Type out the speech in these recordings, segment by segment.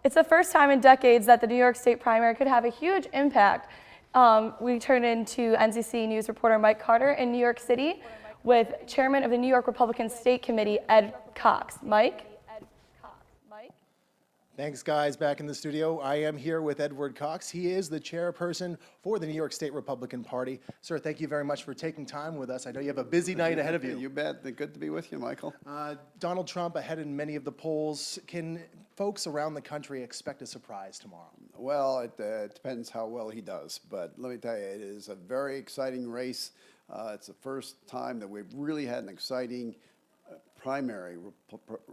It's the first time in decades that the New York State primary could have a huge impact. We turn into NCC News reporter Mike Carter in New York City with Chairman of the New York Republican State Committee, Ed Cox. Mike? Thanks, guys. Back in the studio, I am here with Edward Cox. He is the chairperson for the New York State Republican Party. Sir, thank you very much for taking time with us. I know you have a busy night ahead of you. You bet. Good to be with you, Michael. Donald Trump ahead in many of the polls. Can folks around the country expect a surprise tomorrow? Well, it depends how well he does. But let me tell you, it is a very exciting race. It's the first time that we've really had an exciting primary,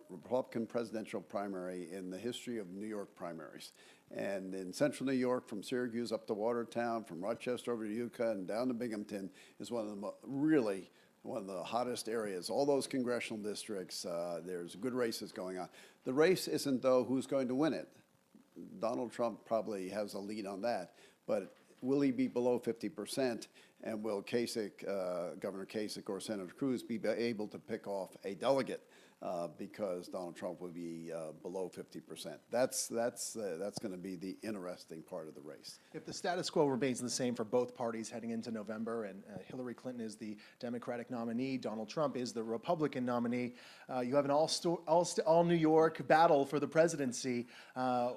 Republican presidential primary in the history of New York primaries. And in central New York, from Syracuse up to Watertown, from Rochester over to Utica and down to Binghamton, is one of the really one of the hottest areas. All those congressional districts, there's good races going on. The race isn't, though, who's going to win it. Donald Trump probably has a lead on that, but will he be below 50%? And will Kasich, Governor Kasich or Senator Cruz be able to pick off a delegate because Donald Trump would be below 50%? That's going to be the interesting part of the race. If the status quo remains the same for both parties heading into November, and Hillary Clinton is the Democratic nominee, Donald Trump is the Republican nominee, you have an all New York battle for the presidency.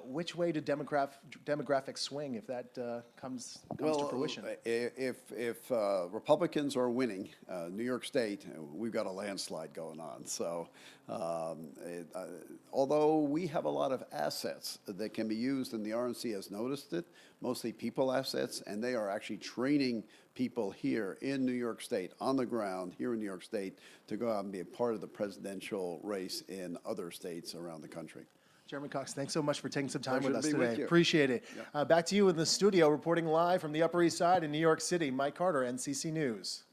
Which way do demographics swing if that comes to fruition? If Republicans are winning New York State, we've got a landslide going on. So although we have a lot of assets that can be used, and the RNC has noticed it, mostly people assets, and they are actually training people here in New York State, on the ground here in New York State, to go out and be a part of the presidential race in other states around the country. Chairman Cox, thanks so much for taking some time Pleasure with us to be today. with you. Appreciate it. Back to you in the studio, reporting live from the Upper East Side in New York City, Mike Carter, NCC News.